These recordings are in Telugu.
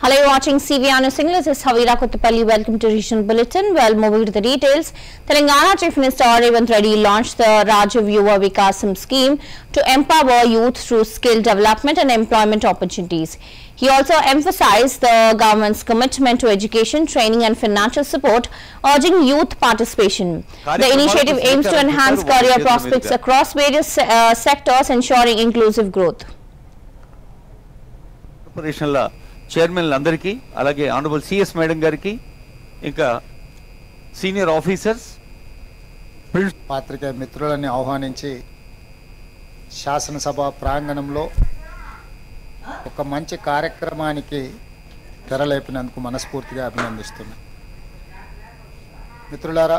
Hello, you're watching CVR News English. This is Havira Kottapalli. Welcome to Regional Bulletin. Well, moving to the details, Telangana Chief Minister Revanth Reddy launched the Rajiv Yuva Vikasam scheme to empower youth through skill development and employment opportunities. He also emphasized the government's commitment to education, training and financial support, urging youth participation. The initiative aims to enhance career prospects across various sectors, ensuring inclusive growth. Chairman అందరికీ అలాగే ఆనరబుల్ సిఎస్ మేడం గారికి ఇంకా సీనియర్ ఆఫీసర్స్ పాత్రికేయ మిత్రులని ఆహ్వానించి శాసనసభ ప్రాంగణంలో ఒక మంచి కార్యక్రమానికి తెరలేపినందుకు మనస్ఫూర్తిగా అభినందిస్తున్నాను. మిత్రులారా,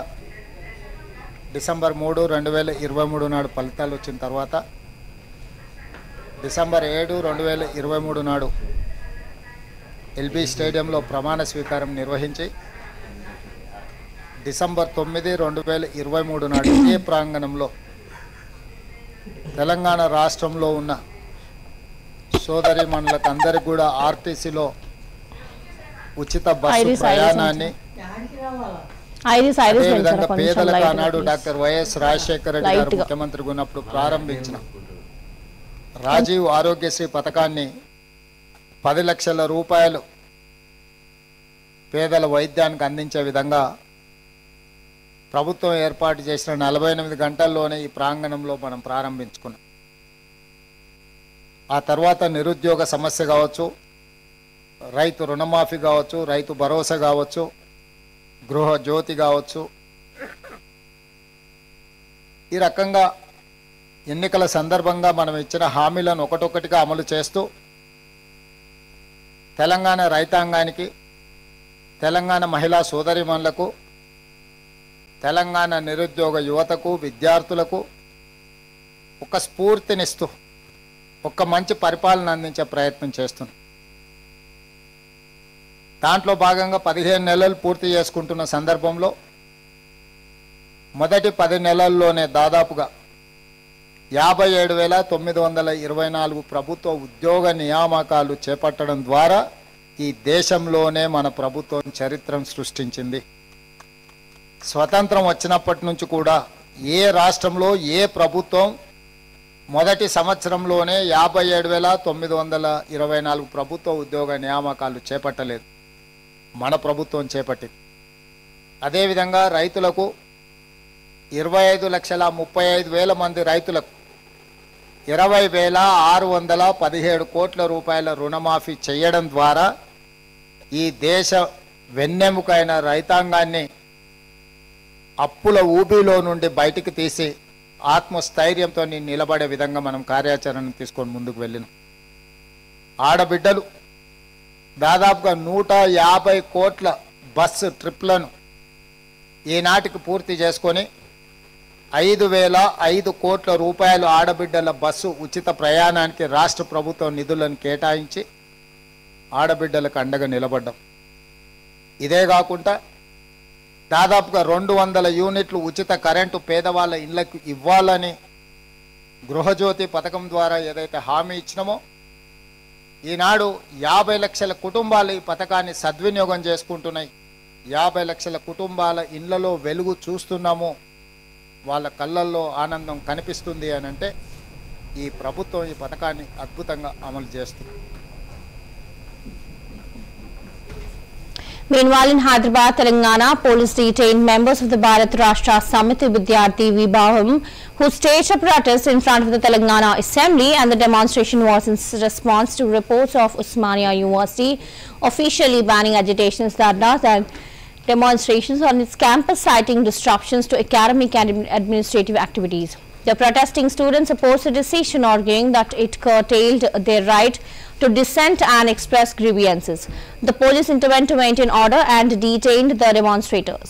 డిసెంబర్ 3, 2023 నాడు ఫలితాలు వచ్చిన తర్వాత డిసెంబర్ 7, 2023 నాడు ఎల్బీ స్టేడియంలో ప్రమాణ స్వీకారం నిర్వహించి డిసెంబర్ 9, 2023 నాడు ఇదే ప్రాంగణంలో తెలంగాణ రాష్ట్రంలో ఉన్న సోదరీమణులకు అందరికీ కూడా ఆర్టీసీలో ఉచిత బస్సు ప్రయాణాన్ని, అదేవిధంగా పేదలకు ఆనాడు డాక్టర్ వైఎస్ రాజశేఖర రెడ్డి గారు ముఖ్యమంత్రిగా ఉన్నప్పుడు ప్రారంభించిన రాజీవ్ ఆరోగ్యశ్రీ పథకాన్ని 10 లక్షల రూపాయలు పేదల వైద్యానికి అందించే విధంగా ప్రభుత్వం ఏర్పాటు చేసిన 48 గంటల్లోనే ఈ ప్రాంగణంలో మనం ప్రారంభించుకున్నాం. ఆ తర్వాత నిరుద్యోగ సమస్య కావచ్చు, రైతు రుణమాఫీ కావచ్చు, రైతు భరోసా కావచ్చు, గృహ జ్యోతి కావచ్చు, ఈ రకంగా ఎన్నికల సందర్భంగా మనం ఇచ్చిన హామీలను ఒకటొకటిగా అమలు చేస్తూ తెలంగాణ రైతాంగానికి, తెలంగాణ మహిళా సోదరీమణులకు, తెలంగాణ నిరుద్యోగ యువతకు, విద్యార్థులకు ఒక స్ఫూర్తినిస్తూ ఒక మంచి పరిపాలన అందించే ప్రయత్నం చేస్తున్నాం. దాంట్లో భాగంగా 15 నెలలు పూర్తి చేసుకుంటున్న సందర్భంలో మొదటి 10 నెలల్లోనే దాదాపుగా 57,924 ప్రభుత్వ ఉద్యోగ నియామకాలు చేపట్టడం ద్వారా ఈ దేశంలోనే మన ప్రభుత్వం చరిత్రను సృష్టించింది. స్వతంత్రం వచ్చినప్పటి నుంచి కూడా ఏ రాష్ట్రంలో ఏ ప్రభుత్వం మొదటి సంవత్సరంలోనే 57,924 ప్రభుత్వ ఉద్యోగ నియామకాలు చేపట్టలేదు. మన ప్రభుత్వం చేపట్టింది. అదేవిధంగా రైతులకు 25,35,000 మంది రైతులకు 20,617 కోట్ల రూపాయల రుణమాఫీ చేయడం ద్వారా ఈ దేశ వెన్నెముకైన రైతాంగాన్ని అప్పుల ఊబిలో నుండి బయటికి తీసి ఆత్మస్థైర్యంతో నిలబడే విధంగా మనం కార్యాచరణ తీసుకొని ముందుకు వెళ్ళినాం. ఆడబిడ్డలు దాదాపుగా 150 కోట్ల బస్సు ట్రిప్లను ఈనాటికి పూర్తి చేసుకొని 5,005 కోట్ల రూపాయలు ఆడబిడ్డల బస్సు ఉచిత ప్రయాణానికి రాష్ట్ర ప్రభుత్వం నిధులను కేటాయించి ఆడబిడ్డలకు అండగా నిలబడ్డాం. ఇదే కాకుండా దాదాపుగా 200 యూనిట్లు ఉచిత కరెంటు పేదవాళ్ళ ఇళ్లకు ఇవ్వాలని గృహజ్యోతి పథకం ద్వారా ఏదైతే హామీ ఇచ్చినామో ఈనాడు 50 లక్షల కుటుంబాలు ఈ పథకాన్ని సద్వినియోగం చేసుకుంటున్నాయి. 50 లక్షల కుటుంబాల ఇళ్లలో వెలుగు చూస్తున్నాము, వాళ్ళ కళ్ళల్లో ఆనందం కనిపిస్తుంది అని అంటే ఈ ప్రభుత్వం ఈ పథకాన్ని అద్భుతంగా అమలు చేస్తుంది. Meanwhile, in Hyderabad, Telangana, police detained members of the Bharat Rashtra Samiti Vidyarthi Vibhagam who staged a protest in front of the Telangana Assembly, and the demonstration was in response to reports of Osmania University officially banning agitations, dharnas and demonstrations on its campus, citing disruptions to academic and administrative activities. The protesting students opposed the decision, arguing that it curtailed their right to dissent and express grievances. The police intervened to maintain order and detained the demonstrators.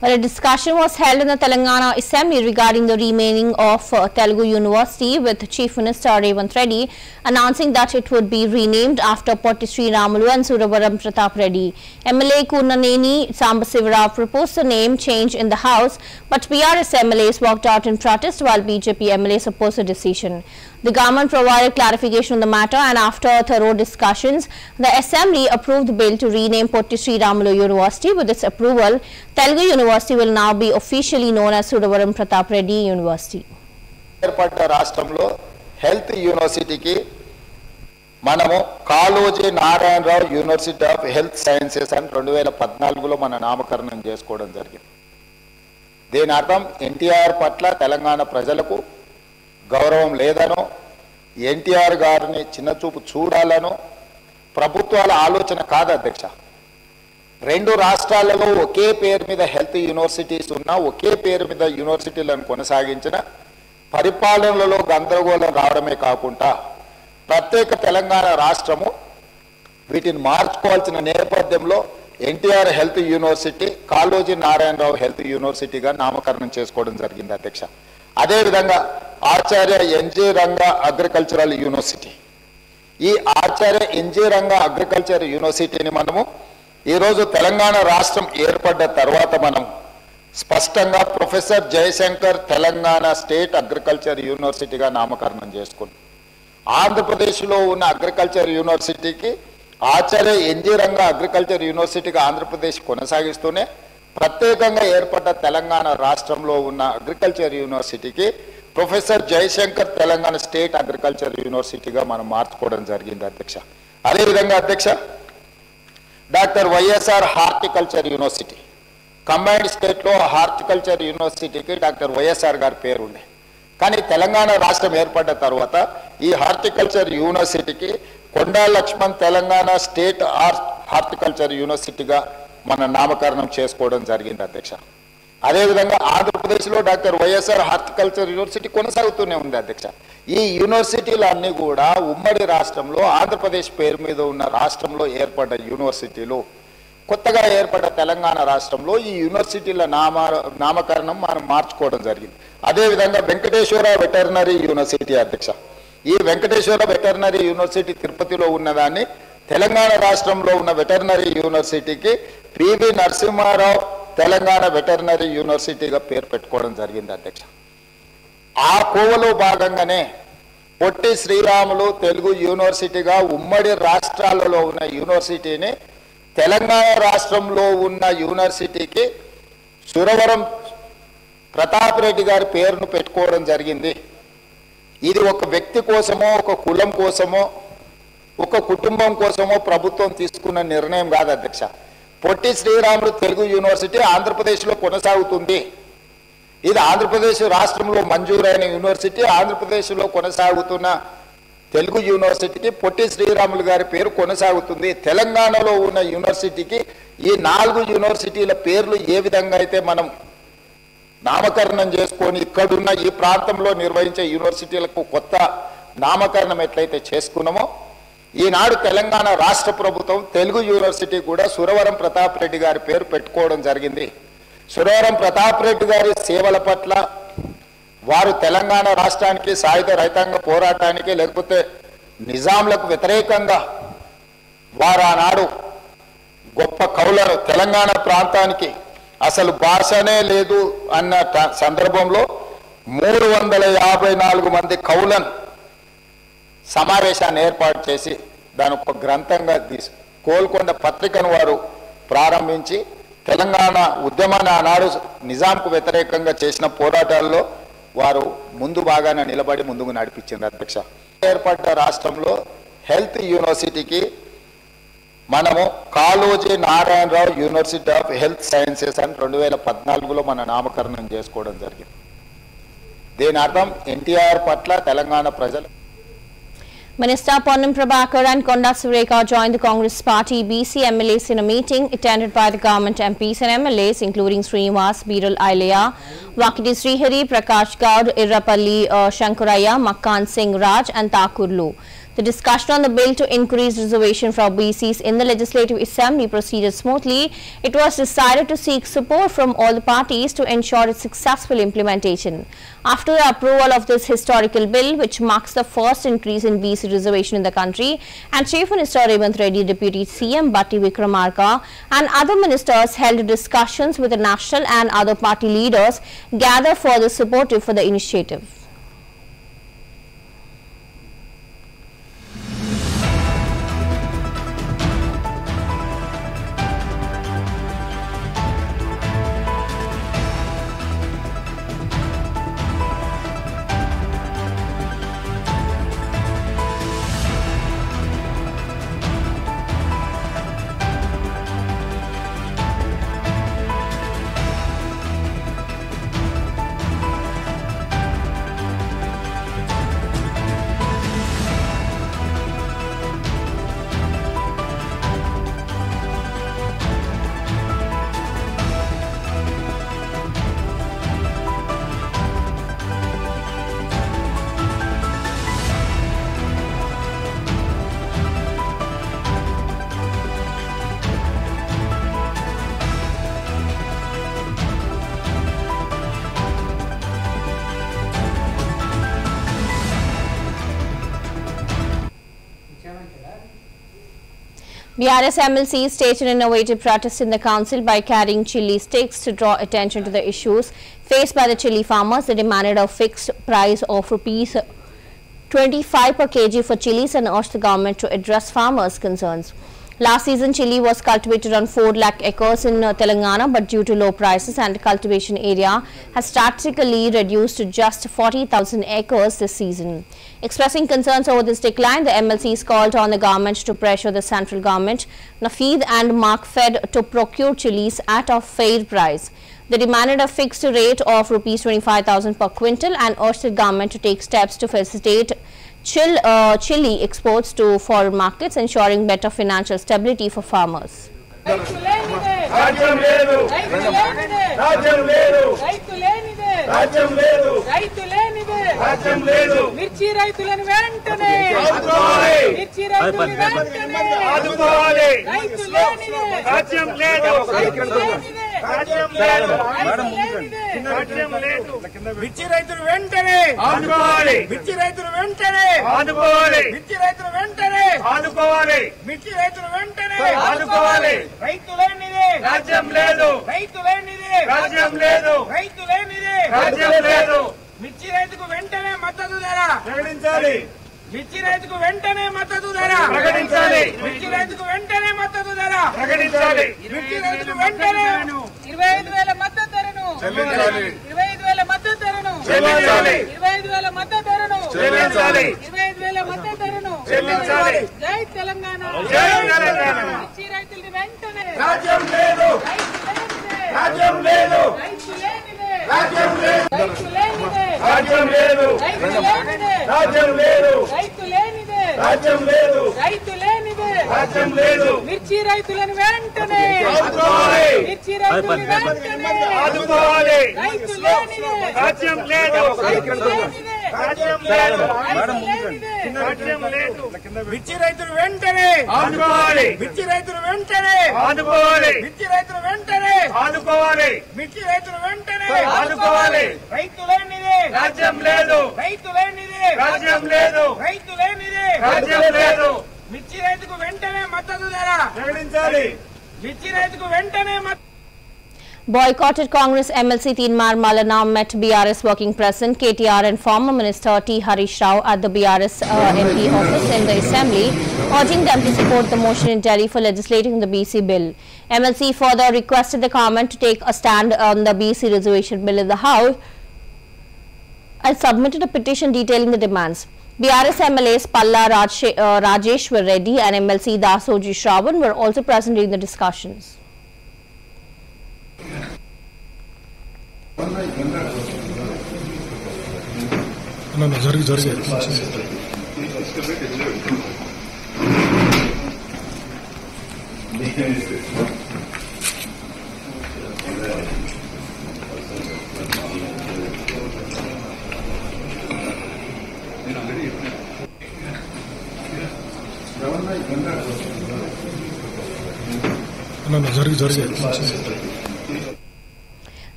Well, a discussion was held in the Telangana Assembly regarding the renaming of Telugu University, with Chief Minister Revant Reddy announcing that it would be renamed after Potti Sriramulu and Suravaram Pratap Reddy. MLA Kurnaneni Sambasivarao proposed the name change in the House, but PRS MLAs walked out in protest while BJP MLAs opposed the decision. The government provided clarification on the matter, and after thorough discussions, the Assembly approved the bill to rename Potti Sriramulu University. With its approval, Telugu University will now be officially known as Suravaram Pratap Reddy University. రాష్ట్రంలో హెల్త్ యూనివర్సిటీకి మనము Kaloji Narayana Rao university of health sciences అని 2014లో మన నామకరణం చేసుకోవడం జరిగింది. దీని అర్థం ఎన్టీఆర్ పట్ల తెలంగాణ ప్రజలకు గౌరవం లేదనో, ఎన్టీఆర్ గారిని చిన్నచూపు చూడాలనో ప్రభుత్వాల ఆలోచన కాదు అధ్యక్ష. రెండు రాష్ట్రాలలో ఒకే పేరు మీద హెల్త్ యూనివర్సిటీస్ ఉన్నా, ఒకే పేరు మీద యూనివర్సిటీలను కొనసాగించిన పరిపాలనలో గందరగోళం రావడమే కాకుండా ప్రత్యేక తెలంగాణ రాష్ట్రము వీటిని మార్చుకోవాల్సిన నేపథ్యంలో NTR health university Kaloji Narayanarao health యూనివర్సిటీగా నామకరణం చేసుకోవడం జరిగింది అధ్యక్ష. అదేవిధంగా Acharya NG Ranga agricultural university, ఈ ఆచార్య ఎన్జీ రంగా అగ్రికల్చర్ యూనివర్సిటీని మనము ఈరోజు తెలంగాణ రాష్ట్రం ఏర్పడ్డ తర్వాత మనం స్పష్టంగా professor Jayashankar Telangana state agriculture యూనివర్సిటీగా నామకరణం చేసుకున్నాం. ఆంధ్రప్రదేశ్లో ఉన్న అగ్రికల్చర్ యూనివర్సిటీకి ఆచార్య ఎన్జీ రంగా అగ్రికల్చర్ యూనివర్సిటీగా ఆంధ్రప్రదేశ్ కొనసాగిస్తూనే ప్రత్యేకంగా ఏర్పడ్డ తెలంగాణ రాష్ట్రంలో ఉన్న అగ్రికల్చర్ యూనివర్సిటీకి professor Jayashankar Telangana state agriculture యూనివర్సిటీగా మనం మార్చుకోవడం జరిగింది అధ్యక్ష. అదేవిధంగా అధ్యక్ష, doctor YSR horticulture university, combined స్టేట్లో హార్టికల్చర్ యూనివర్సిటీకి డాక్టర్ వైఎస్ఆర్ గారి పేరు ఉండే, కానీ తెలంగాణ రాష్ట్రం ఏర్పడ్డ తర్వాత ఈ హార్టికల్చర్ యూనివర్సిటీకి కొండా లక్ష్మణ్ తెలంగాణ స్టేట్ హార్టికల్చర్ యూనివర్సిటీగా మన నామకరణం చేసుకోవడం జరిగింది అధ్యక్ష. అదేవిధంగా ఆంధ్రప్రదేశ్లో డాక్టర్ వైఎస్ఆర్ హార్టికల్చర్ యూనివర్సిటీ కొనసాగుతూనే ఉంది అధ్యక్ష. ఈ యూనివర్సిటీలన్నీ కూడా ఉమ్మడి రాష్ట్రంలో ఆంధ్రప్రదేశ్ పేరు మీద ఉన్న రాష్ట్రంలో ఏర్పడ్డ యూనివర్సిటీలు. కొత్తగా ఏర్పడ్డ తెలంగాణ రాష్ట్రంలో ఈ యూనివర్సిటీల నామకరణం మనం మార్చుకోవడం జరిగింది. అదేవిధంగా వెంకటేశ్వర వెటర్నరీ యూనివర్సిటీ అధ్యక్ష, ఈ వెంకటేశ్వర వెటర్నరీ యూనివర్సిటీ తిరుపతిలో ఉన్నదాన్ని తెలంగాణ రాష్ట్రంలో ఉన్న వెటర్నరీ యూనివర్సిటీకి పివి నరసింహారావు తెలంగాణ వెటర్నరీ యూనివర్సిటీగా పేరు పెట్టుకోవడం జరిగింది అధ్యక్ష. ఆ కోవలో భాగంగానే పొట్టి శ్రీరాములు తెలుగు యూనివర్సిటీగా ఉమ్మడి రాష్ట్రాలలో ఉన్న యూనివర్సిటీని తెలంగాణ రాష్ట్రంలో ఉన్న యూనివర్సిటీకి సురవరం ప్రతాప్ రెడ్డి గారి పేరును పెట్టుకోవడం జరిగింది. ఇది ఒక వ్యక్తి కోసమో, ఒక కులం కోసమో, ఒక కుటుంబం కోసమో ప్రభుత్వం తీసుకున్న నిర్ణయం కాదు అధ్యక్ష. పొట్టి శ్రీరాములు తెలుగు యూనివర్సిటీ ఆంధ్రప్రదేశ్లో కొనసాగుతుంది. ఇది ఆంధ్రప్రదేశ్ రాష్ట్రంలో మంజూరైన యూనివర్సిటీ. ఆంధ్రప్రదేశ్లో కొనసాగుతున్న తెలుగు యూనివర్సిటీకి పొట్టి శ్రీరాములు గారి పేరు కొనసాగుతుంది. తెలంగాణలో ఉన్న యూనివర్సిటీకి ఈ 4 యూనివర్సిటీల పేర్లు ఏ విధంగా అయితే మనం నామకరణం చేసుకొని ఇక్కడున్న ఈ ప్రాంతంలో నిర్వహించే యూనివర్సిటీలకు కొత్త నామకరణం ఎట్లయితే చేసుకున్నామో, ఈనాడు తెలంగాణ రాష్ట్ర ప్రభుత్వం తెలుగు యూనివర్సిటీ కూడా సురవరం ప్రతాప్ రెడ్డి గారి పేరు పెట్టుకోవడం జరిగింది. సురవరం ప్రతాప్ రెడ్డి గారి సేవల పట్ల, వారు తెలంగాణ రాష్ట్రానికి సాయుధ రైతాంగ పోరాటానికి, లేకపోతే నిజాంలకు వ్యతిరేకంగా వారు ఆనాడు గొప్ప కవులను, తెలంగాణ ప్రాంతానికి అసలు భాషనే లేదు అన్న సందర్భంలో 354 మంది కవులను సమావేశాన్ని ఏర్పాటు చేసి దాని ఒక గ్రంథంగా తీసి కోల్కొండ పత్రికను వారు ప్రారంభించి తెలంగాణ ఉద్యమాన్ని ఆనాడు నిజాంకు వ్యతిరేకంగా చేసిన పోరాటాల్లో వారు ముందు భాగాన నిలబడి ముందుకు నడిపించింది అధ్యక్ష. ఏర్పడ్డ రాష్ట్రంలో హెల్త్ యూనివర్సిటీకి మనము Kaloji Narayana Rao university of health sciences అని 2014లో మన నామకరణం చేసుకోవడం జరిగింది. దీని అర్థం ఎన్టీఆర్ పట్ల తెలంగాణ ప్రజలు Minister Ponnam Prabhakar and Konda Surekha joined the Congress Party BC MLAs in a meeting attended by the government MPs and MLAs including Srinivas, Biral Ailaya, Vakiti Srihari, Prakash Gaud, Irrapalli Shankaraya, Makkan Singh Raj and Thakurlu. The discussion on the bill to increase reservation for BCs in the Legislative Assembly proceeded smoothly. It was decided to seek support from all the parties to ensure its successful implementation. After the approval of this historical bill, which marks the first increase in BC reservation in the country, and Chief Minister Revanth Reddy, Deputy CM Batti Vikramarka and other ministers held discussions with the national and other party leaders, gathered further supportive for the initiative. BRS MLC staged an innovative protest in the council by carrying chilli sticks to draw attention to the issues faced by the chilli farmers. They demanded a fixed price of Rs 25 per kg for chillis and urged the government to address farmers' concerns. Last season, chilli was cultivated on 4 lakh acres in Telangana, but due to low prices and cultivation area has statistically reduced to just 40,000 acres this season. Expressing concerns over this decline, the MLCs called on the government to pressure the central government, Nafeed and Markfed to procure chillis at a fair price. They demanded a fixed rate of Rs 25,000 per quintal and urged the government to take steps to facilitate chilli exports to foreign markets, ensuring better financial stability for farmers. మిర్చి రైతులను వెంటనే మిర్చి రైతులను వెంటనే ఆదుకోవాలి రైతులేనిదే రాజ్యం లేదు రాజ్యం లేదు రాజ్యం లేదు మిర్చి రైతులు వెంటనే ఆదుకోవాలి మిర్చి రైతులు వెంటనే ఆదుకోవాలి మిర్చి రైతులు వెంటనే ఆదుకోవాలి మిర్చి రైతులు వెంటనే ఆదుకోవాలి రైతులేనిదే రాజ్యం లేదు రైతులేనిదే రాజ్యం లేదు రైతులేనిదే రాజ్యం లేదు మిర్చి రైతుకు వెంటనే మద్దతు ధర ప్రకటించాలి మిర్చి రైతుకు వెంటనే మద్దతు ధర ప్రకటించాలి మిర్చి రైతుకు వెంటనే మద్దతు ధర ప్రకటించాలి మిర్చి రైతుకు వెంటనే 25,000 మద్దతు ధరను చెల్లించాలి 25,000 మద్దతు ధరను చెల్లించాలి 25,000 మద్దతు ధరను చెల్లించాలి 25,000 మద్దతు ధరను చెల్లించాలి జై తెలంగాణ జై తెలంగాణ మిర్చి రైతులు వెంటనే రాజ్యం లేదు రాజ్యం లేదు రాజ్యం లేదు రాజ్యం లేదు రాజ్యం లేదు రైతులేనిదే రాజ్యం లేదు రైతులేనిదే రాజ్యం లేదు మిర్చి రైతులను వెంటనే ఆదుకోవాలి మిర్చి రైతులను వెంటనే ఆదుకోవాలి రైతులేనిదే రాజ్యం లేదు రైతులేనిదే రాజ్యం లేదు రాజ్యం లేదు మిర్చి రైతులు వెంటనే ఆదుకోవాలి మిర్చి రైతులు వెంటనే ఆదుకోవాలి మిర్చి రైతులు వెంటనే ఆదుకోవాలి మిర్చి రైతులు వెంటనే ఆదుకోవాలి రైతులేనిదే రాజ్యం లేదు రైతులేనిదే రాజ్యం లేదు రైతులేనిదే రాజ్యం లేదు మిర్చి రైతుకు వెంటనే మద్దతు ధర ప్రకటించాలి మిర్చి రైతుకు వెంటనే Boycotted Congress MLC Teenmar Malana met BRS Working President KTR and former Minister T. Harish Rao at the BRS MP office in the Assembly, urging them to support the motion in Delhi for legislating the BC bill. MLC further requested the government to take a stand on the BC reservation bill in the House and submitted a petition detailing the demands. BRS MLAs Palla Rajeshwar Reddy and MLC Dasoji Shravan were also present during the discussions.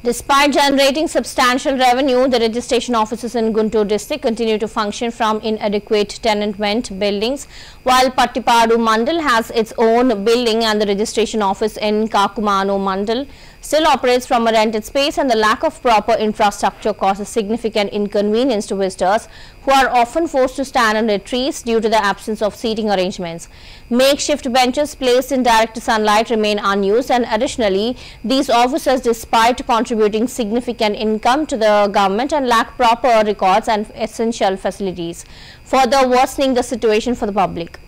Despite generating substantial revenue, the registration offices in Guntur district continue to function from inadequate tenement buildings, while Pattipadu Mandal has its own building and the registration office in Kakumanu Mandal still operates from a rented space, and the lack of proper infrastructure causes significant inconvenience to visitors who are often forced to stand under trees due to the absence of seating arrangements. Makeshift benches placed in direct sunlight remain unused, and additionally, these officers, despite contributing significant income to the government, and lack proper records and essential facilities, further worsening the situation for the public.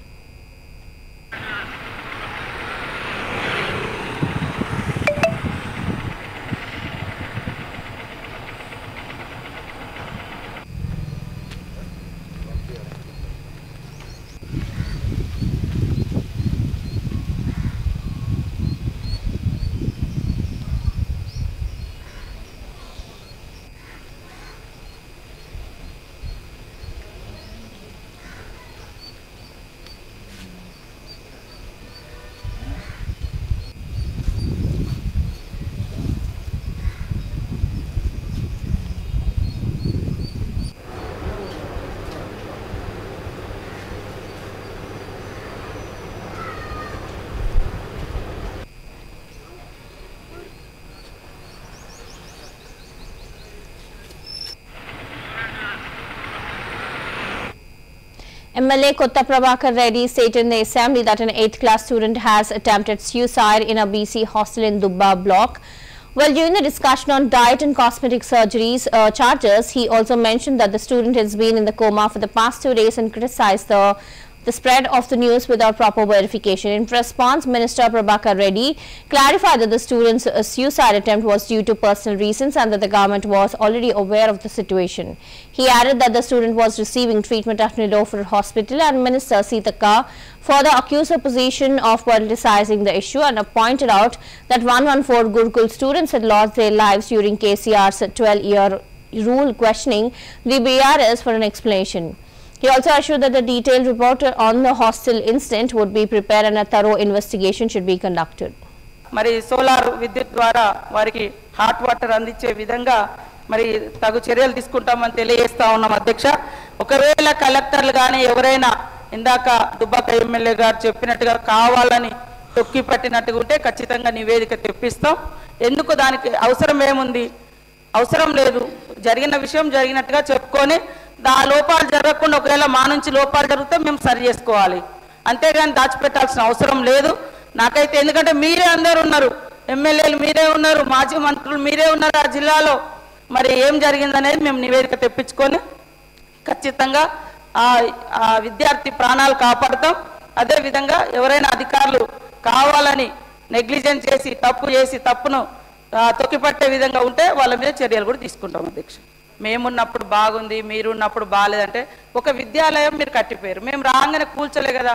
MLA Kotta Prabhakar Reddy stated in the assembly that an 8th class student has attempted suicide in a BC hostel in Dubba block. Well, during the discussion on diet and cosmetic surgeries charges, he also mentioned that the student has been in the coma for the past 2 days and criticized the spread of the news without proper verification. In response, Minister Prabhakar Reddy clarified that the student's suicide attempt was due to personal reasons and that the government was already aware of the situation. He added that the student was receiving treatment at Nilofer Hospital, and Minister Sitaka further accused the opposition of politicizing the issue and pointed out that 114 Gurukul students had lost their lives during KCR's 12-year rule, questioning the BRS for an explanation. He also assured that the detailed report on the hostel incident would be prepared and a thorough investigation should be conducted. మరి సోలార్ విద్యుత్ ద్వారా వారికి హాట్ వాటర్ అందించే విధంగా మరి తగు చర్యలు తీసుకుంటామని తెలియజేస్తా ఉన్నాం అధ్యక్ష. ఒకవేళ కలెక్టర్లు కానీ ఎవరైనా ఇందాక దుబ్బాక ఎమ్మెల్యే గారు చెప్పినట్టుగా కావాలని తొక్కి పట్టినట్టుగా ఉంటే ఖచ్చితంగా నివేదిక తెప్పిస్తాం. ఎందుకు దానికి అవసరం ఏముంది? అవసరం లేదు. జరిగిన విషయం జరిగినట్టుగా చెప్పుకొని ఆ లోపాలు జరగకుండా ఒకవేళ మా నుంచి లోపాలు జరిగితే మేము సరి చేసుకోవాలి, అంతేగాని దాచిపెట్టాల్సిన అవసరం లేదు నాకైతే. ఎందుకంటే మీరే అందరు ఉన్నారు, ఎమ్మెల్యేలు మీరే ఉన్నారు, మాజీ మంత్రులు మీరే ఉన్నారు ఆ జిల్లాలో. మరి ఏం జరిగిందనేది మేము నివేదిక తెప్పించుకొని ఖచ్చితంగా ఆ విద్యార్థి ప్రాణాలు కాపాడుతాం. అదేవిధంగా ఎవరైనా అధికారులు కావాలని నెగ్లిజెన్స్ చేసి తప్పును తొక్కిపట్టే విధంగా ఉంటే వాళ్ళ మీద చర్యలు కూడా తీసుకుంటాం అధ్యక్ష. మేమున్నప్పుడు బాగుంది, మీరున్నప్పుడు బాగాలేదంటే ఒక విద్యాలయం మీరు కట్టిపోయారు, మేము రాగానే కూల్చలే కదా.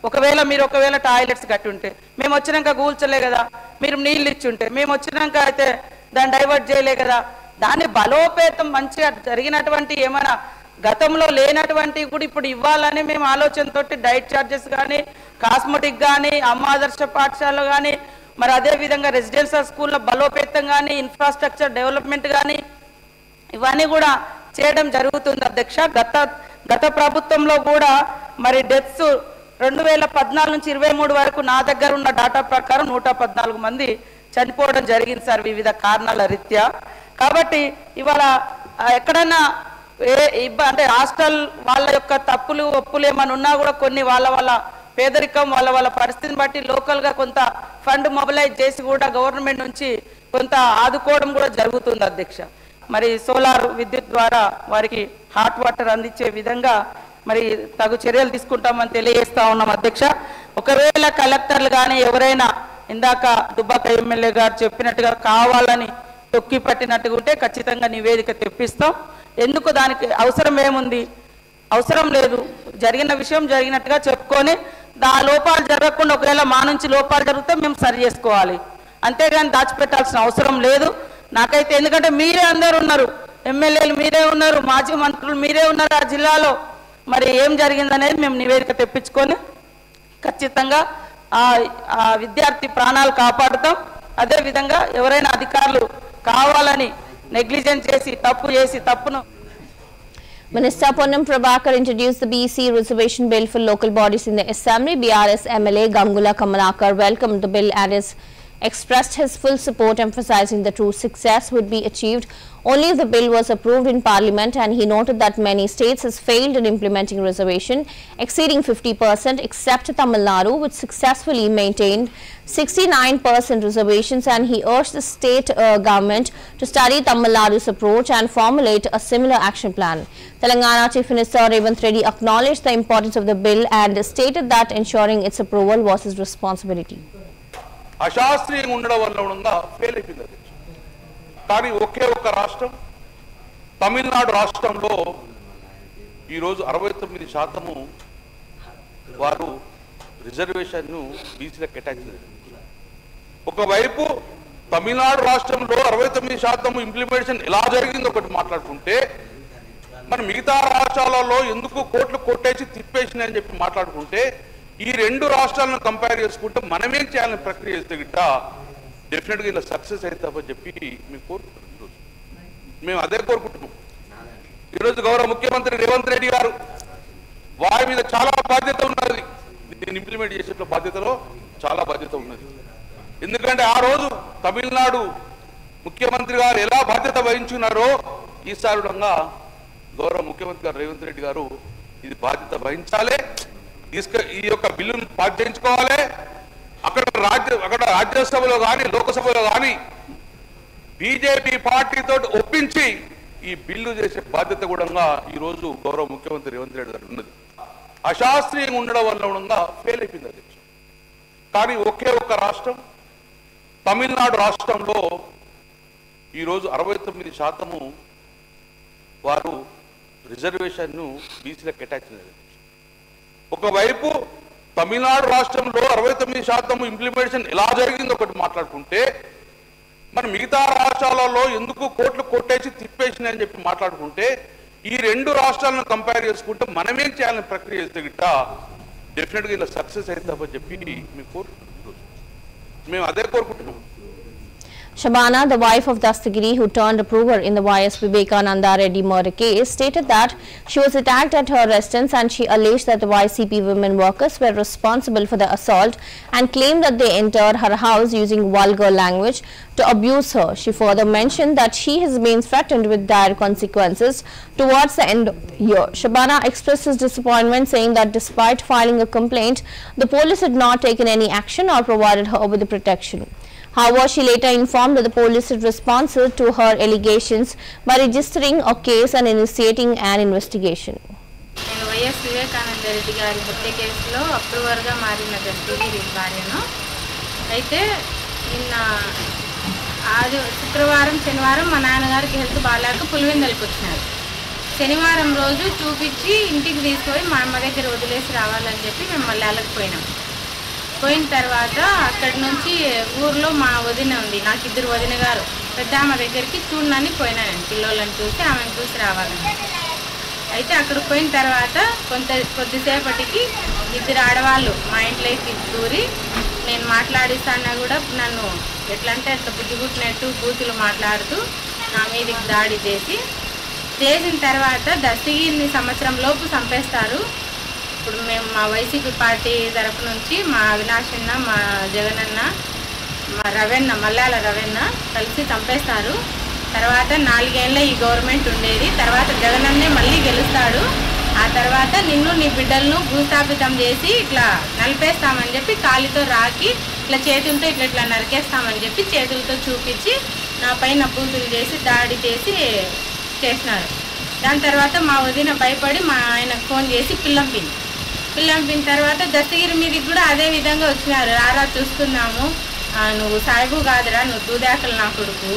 ఒకవేళ టాయిలెట్స్ కట్టి ఉంటే మేము వచ్చినాక కూల్చలే కదా. మీరు నీళ్ళు ఇచ్చి ఉంటే మేము వచ్చినాక అయితే దాన్ని డైవర్ట్ చేయలే కదా. దాన్ని బలోపేతం మంచిగా జరిగినటువంటి ఏమైనా గతంలో లేనటువంటి కూడా ఇప్పుడు ఇవ్వాలని మేము ఆలోచనతోటి డైట్ ఛార్జెస్ కానీ, కాస్మెటిక్ కానీ, అమ్మ ఆదర్శ పాఠశాలలో కానీ, మరి అదేవిధంగా రెసిడెన్షియల్ స్కూల్లో బలోపేతం కానీ, ఇన్ఫ్రాస్ట్రక్చర్ డెవలప్మెంట్ కానీ ఇవన్నీ కూడా చేయడం జరుగుతుంది అధ్యక్ష. గత ప్రభుత్వంలో కూడా మరి డెత్స్ 2014 నుంచి 23 వరకు నా దగ్గర ఉన్న డాటా ప్రకారం 114 మంది చనిపోవడం జరిగింది సార్, వివిధ కారణాల రీత్యా. కాబట్టి ఇవాళ ఎక్కడైనా అంటే హాస్టల్ వాళ్ళ యొక్క తప్పులు ఒప్పులు ఏమైనా ఉన్నా కూడా కొన్ని వాళ్ళ పేదరికం వాళ్ళ పరిస్థితిని బట్టి లోకల్గా కొంత ఫండ్ మొబిలైజ్ చేసి కూడా గవర్నమెంట్ నుంచి కొంత ఆదుకోవడం కూడా జరుగుతుంది అధ్యక్ష. మరి సోలార్ విద్యుత్ ద్వారా వారికి హాట్ వాటర్ అందించే విధంగా మరి తగు చర్యలు తీసుకుంటామని తెలియజేస్తా ఉన్నాం అధ్యక్ష. ఒకవేళ కలెక్టర్లు కానీ ఎవరైనా ఇందాక దుబ్బాక ఎమ్మెల్యే గారు చెప్పినట్టుగా కావాలని తొక్కి పట్టినట్టుగా ఉంటే ఖచ్చితంగా నివేదిక తెప్పిస్తాం. ఎందుకు దానికి అవసరం ఏముంది? అవసరం లేదు. జరిగిన విషయం జరిగినట్టుగా చెప్పుకొని లోపాలు జరగకుండా ఒకవేళ మా నుంచి లోపాలు జరిగితే మేము సరి చేసుకోవాలి, అంతేగాని దాచిపెట్టాల్సిన అవసరం లేదు నాకైతే. ఎందుకంటే మీరే అందరూ ఉన్నారు, ఎమ్మెల్యేలు మీరే ఉన్నారు, మాజీ మంత్రులు మీరే ఉన్నారు ఆ జిల్లాలో. మరి ఏం జరిగిందనేది మేము నివేదిక తెప్పించుకొని ఖచ్చితంగా ఆ vidyarthi ప్రాణాలు కాపాడుతాం. అదేవిధంగా ఎవరైనా అధికారులు కావాలని నెగ్లిజెన్స్ చేసి తప్పును Minister Ponnam Prabhakar introduced the BC reservation bill for local bodies in the Assembly. BRS MLA Gangula Kamalakar welcomed the bill and expressed his full support, emphasizing the true success would be achieved only if the bill was approved in Parliament, and he noted that many states has failed in implementing reservation exceeding 50% except Tamil Nadu, which successfully maintained 69% reservations, and he urged the state government to study Tamil Nadu's approach and formulate a similar action plan. Telangana Chief Minister Revanth Reddy acknowledged the importance of the bill and stated that ensuring its approval was his responsibility. అశాస్త్రీయంగా ఉండడం వల్ల ఉండగా ఫెయిల్ అయిపోయింది. కానీ ఒకే ఒక రాష్ట్రం తమిళనాడు రాష్ట్రంలో ఈరోజు 69% వారు రిజర్వేషన్ను బీసీలకు కేటాయించారు. ఒకవైపు తమిళనాడు రాష్ట్రంలో 69% ఇంప్లిమెంటేషన్ ఎలా జరిగిందో ఒకటి మాట్లాడుకుంటే, మరి మిగతా రాష్ట్రాలలో ఎందుకు కోట్లు కొట్టేసి తిప్పేసింది అని చెప్పి మాట్లాడుకుంటే, ఈ రెండు రాష్ట్రాలను కంపేర్ చేసుకుంటే మనమేం చేయాలని ప్రక్రియ చేస్తే గిట్ట డెఫినెట్గా ఇలా సక్సెస్ అవుతామని చెప్పి మేము కోరుకుంటున్నాం. మేము అదే కోరుకుంటున్నాం. ఈరోజు గౌరవ ముఖ్యమంత్రి రేవంత్ రెడ్డి గారు వారి మీద చాలా బాధ్యత ఉన్నది, దీన్ని ఇంప్లిమెంట్ చేసే బాధ్యతలో చాలా బాధ్యత ఉన్నది. ఎందుకంటే ఆ రోజు తమిళనాడు ముఖ్యమంత్రి గారు ఎలా బాధ్యత వహించున్నారో ఈసారి గౌరవ ముఖ్యమంత్రి గారు రేవంత్ రెడ్డి గారు ఇది బాధ్యత వహించాలి, ఈ యొక్క బిల్లును పాస్ చేయించుకోవాలి. అక్కడ రాజ్యసభలో కానీ లోకసభలో కానీ బీజేపీ పార్టీతో ఒప్పించి ఈ బిల్లు చేసే బాధ్యత కూడా ఈరోజు గౌరవ ముఖ్యమంత్రి రేవంత్ రెడ్డి గారు ఉన్నది. అశాస్త్రీయంగా ఉండడం వల్ల ఉండగా ఫెయిల్ అయిపోయింది అధ్యక్ష. కానీ ఒకే ఒక రాష్ట్రం తమిళనాడు రాష్ట్రంలో ఈరోజు 69% వారు రిజర్వేషన్ను బీసీలకు కేటాయించారు. ఒకవైపు తమిళనాడు రాష్ట్రంలో 69% ఇంప్లిమెంటేషన్ ఎలా జరిగిందో ఒకటి మాట్లాడుకుంటే, మరి మిగతా రాష్ట్రాలలో ఎందుకు కోట్లు కొట్టేసి తిప్పేసింది అని చెప్పి మాట్లాడుకుంటే, ఈ రెండు రాష్ట్రాలను కంపేర్ చేసుకుంటే మనమేం చేయాలని ప్రక్రియ చేస్తే గిట్ట డెఫినెట్గా ఇలా సక్సెస్ అవుతామని చెప్పి మేము కోరుకుంటున్నాం. మేము అదే కోరుకుంటున్నాం. Shabana, the wife of Dastagiri, who turned approver in the YS Vivekananda Reddy murder case, stated that she was attacked at her residence, and she alleged that the YCP women workers were responsible for the assault and claimed that they entered her house using vulgar language to abuse her. She further mentioned that she has been threatened with dire consequences towards the end of the year. Shabana expressed his disappointment, saying that despite filing a complaint, the police had not taken any action or provided her with the protection. However, she later informed that the police had responded to her allegations by registering a case and initiating an investigation. నేను వైఎస్ వివేకానంద రెడ్డి గారి హత్య కేసులో అప్రూవర్గా మారిన దస్తగిరి భార్యను. అయితే నిన్న శుక్రవారం శనివారం మా నాన్నగారికి హెల్త్ బాగాలేక పులివెందులకు వచ్చినారు. శనివారం రోజు చూపించి ఇంటికి తీసుకొని మా అమ్మ దగ్గర వదిలేసి రావాలని చెప్పి మేము మళ్ళీ వెళ్ళకపోయినాం. పోయిన తర్వాత అక్కడి నుంచి ఊర్లో మా వదిన ఉంది, నాకు 2 వదిన గారు, పెద్ద ఆమె దగ్గరికి చూడనని పోయినాను, పిల్లలను చూసి ఆమెను చూసి రావాలని. అయితే అక్కడికి పోయిన తర్వాత కొద్దిసేపటికి 2 ఆడవాళ్ళు మా ఇంట్లోకి దూరి నేను మాట్లాడిస్తానా కూడా నన్ను ఎట్లా అంటే అట్లా బుద్ధిగుట్టినట్టు బూతులు మాట్లాడుతూ నా మీదకి దాడి చేసిన తర్వాత దస్తగిరిని సంవత్సరం లోపు చంపేస్తారు. ఇప్పుడు మేము మా వైసీపీ పార్టీ తరపు నుంచి మా అవినాష్ అన్న, మా జగనన్న, మా రవెన్న, మల్లాల రవెన్న కలిసి చంపేస్తారు. తర్వాత 4 ఏళ్ళ ఈ గవర్నమెంట్ ఉండేది. తర్వాత జగనన్నే మళ్ళీ గెలుస్తాడు. ఆ తర్వాత నిన్ను నీ బిడ్డలను భూస్థాపితం చేసి ఇట్లా నలిపేస్తామని చెప్పి కాలితో రాకి ఇట్లా చేతులతో ఇట్లా నరికేస్తామని చెప్పి చేతులతో చూపించి నా పైన బూతులు చేసి దాడి చేసినారు. దాని తర్వాత మా వదిన భయపడి మా ఆయనకు ఫోన్ చేసి పిల్లంపిన తర్వాత దస్తగిరి మీదకి కూడా అదే విధంగా వచ్చినారు. రారా చూస్తున్నాము, నువ్వు సాయిబు కాదురా, నువ్వు దూదాకలు నా కొడుకు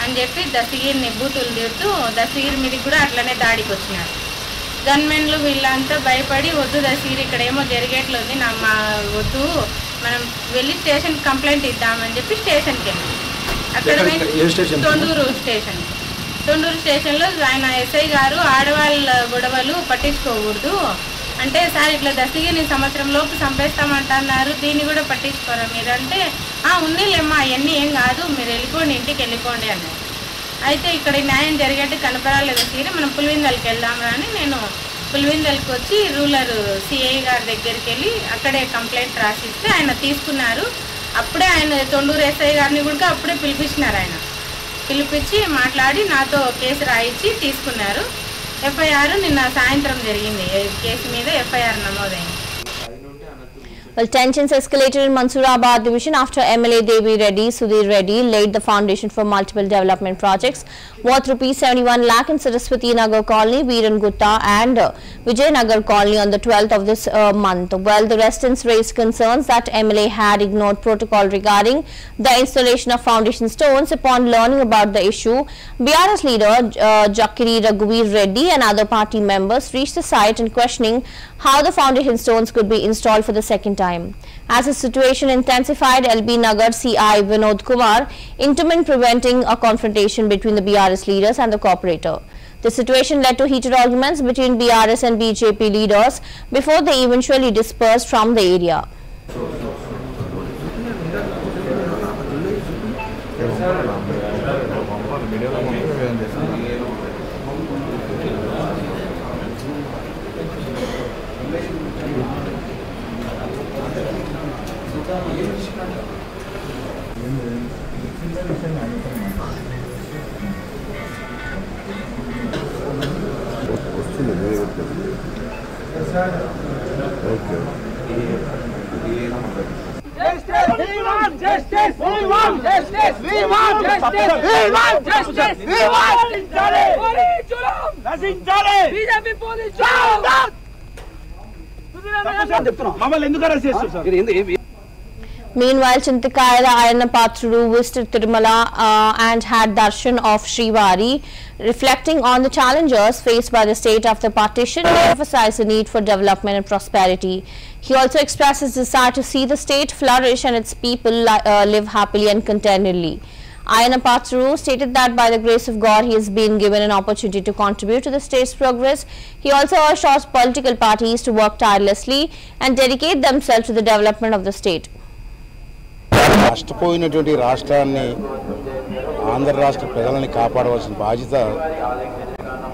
అని చెప్పి దస్తగిరిని బూతులు తిడుతూ దస్తగిరి మీదకి కూడా అట్లనే దాడికి వచ్చినారు. గన్మెన్లు వీళ్ళంతా భయపడి వద్దు దశగిరి ఇక్కడ ఏమో జరిగేట్లుంది మా వద్దు మనం వెళ్ళి స్టేషన్ కంప్లైంట్ ఇద్దామని చెప్పి స్టేషన్కి వెళ్ళాం. అక్కడ తొండూరు స్టేషన్లో ఆయన ఎస్ఐ గారు ఆడవాళ్ళ గొడవలు పట్టించుకోకూడదు అంటే, సార్ ఇట్లా దశగిరిని సంవత్సరంలోపు చంపేస్తామంటున్నారు, దీన్ని కూడా పట్టించుకోరా మీరు అంటే, ఉన్నీలేమ్మా అవన్నీ ఏం కాదు, మీరు వెళ్ళిపోండి ఇంటికి వెళ్ళిపోండి అన్నారు. అయితే ఇక్కడ న్యాయం జరిగేట్టు కనపరాలేదు దశగిరి, మనం పులివెందులకి వెళ్దాంరా అని నేను పులివెందులకి వచ్చి రూరల్ సిఐ గారి దగ్గరికి వెళ్ళి అక్కడే కంప్లైంట్ రాసిస్తే ఆయన తీసుకున్నారు. అప్పుడే ఆయన తొండూరు ఎస్ఐ గారిని కూడా అప్పుడే పిలిపించినారు. ఆయన పిలిపించి మాట్లాడి నాతో కేసు రాయించి తీసుకున్నారు. ఎఫ్ఐఆర్ నిన్న సాయంత్రం జరిగింది. కేసు మీద ఎఫ్ఐఆర్ నమోదైంది. Well, tensions escalated in Mansurabad division after MLA Devi Reddy, Sudhir Reddy laid the foundation for multiple development projects worth ₹71 lakh in Saraswati Nagar Colony, Veeran Gutta and Vijay Nagar Colony on the 12th of this month. Well, the residents raised concerns that MLA had ignored protocol regarding the installation of foundation stones. Upon learning about the issue, BRS leader Jakiri Raghuveer Reddy and other party members reached the site and questioning how the foundation stones could be installed for the second time. As the situation intensified, LB Nagar CI Vinod Kumar intervened, preventing a confrontation between the BRS leaders and the corporator. The situation led to heated arguments between BRS and BJP leaders before they eventually dispersed from the area. Meanwhile, Chintakayala Ayana Patru visited Tirumala and had darshan of Srivari. Reflecting on the challenges faced by the state after partition, he emphasized the need for development and prosperity. He also expressed his desire to see the state flourish and its people live happily and contentedly. Ayana Patru stated that by the grace of God, he has been given an opportunity to contribute to the state's progress. He also urged all political parties to work tirelessly and dedicate themselves to the development of the state. నష్టపోయినటువంటి రాష్ట్రాన్ని ఆంధ్ర రాష్ట్ర ప్రజలని కాపాడవలసిన బాధ్యత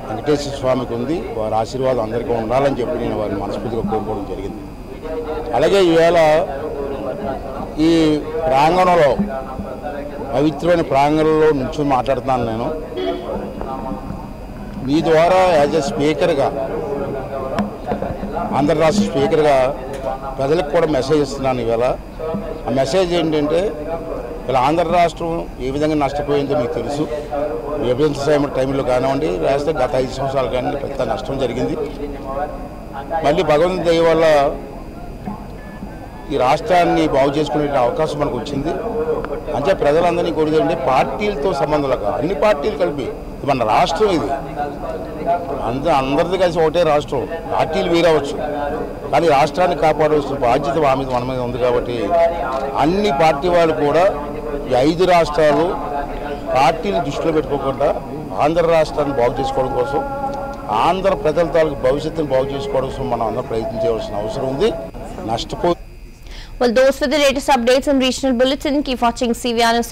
వెంకటేశ్వర స్వామికి ఉంది. వారి ఆశీర్వాదం అందరికీ ఉండాలని చెప్పి నేను వారిని మనస్ఫూర్తిగా కోరుకోవడం జరిగింది. అలాగే ఈవేళ ఈ ప్రాంగణంలో పవిత్రమైన ప్రాంగణంలో నుంచి మాట్లాడుతున్నాను. నేను మీ ద్వారా యాజ్ ఎ స్పీకర్గా, ఆంధ్ర రాష్ట్ర స్పీకర్గా ప్రజలకు కూడా మెసేజ్ ఇస్తున్నాను. ఈవేళ ఆ మెసేజ్ ఏంటంటే, ఇలా ఆంధ్ర రాష్ట్రం ఏ విధంగా నష్టపోయిందో మీకు తెలుసు. విభజన టైంలో కానివ్వండి, రాష్ట్ర గత 5 సంవత్సరాలు కానీ పెద్ద నష్టం జరిగింది. మళ్ళీ భగవంతుని దయ వల్ల ఈ రాష్ట్రాన్ని బాగు చేసుకునే అవకాశం మనకు వచ్చింది. అంటే ప్రజలందరినీ కోరేదంటే పార్టీలతో సంబంధం లేక అన్ని పార్టీలు కలిపి మన రాష్ట్రం ఇది, అందరిది కలిసి ఒకటే రాష్ట్రం. పార్టీలు వేరవచ్చు, కానీ రాష్ట్రాన్ని కాపాడవలసిన బాధ్యత మన మీద ఉంది. కాబట్టి అన్ని పార్టీ వాళ్ళు కూడా ఈ 5 రాష్ట్రాలు పార్టీని దృష్టిలో పెట్టుకోకుండా ఆంధ్ర రాష్ట్రాన్ని బాగు చేసుకోవడం కోసం, ఆంధ్ర ప్రజల తాలూకు భవిష్యత్తును బాగు చేసుకోవడం కోసం మనం అందరూ ప్రయత్నం చేయవలసిన అవసరం ఉంది. Well, those were the latest updates on Regional Bulletin. Keep watching CVR News.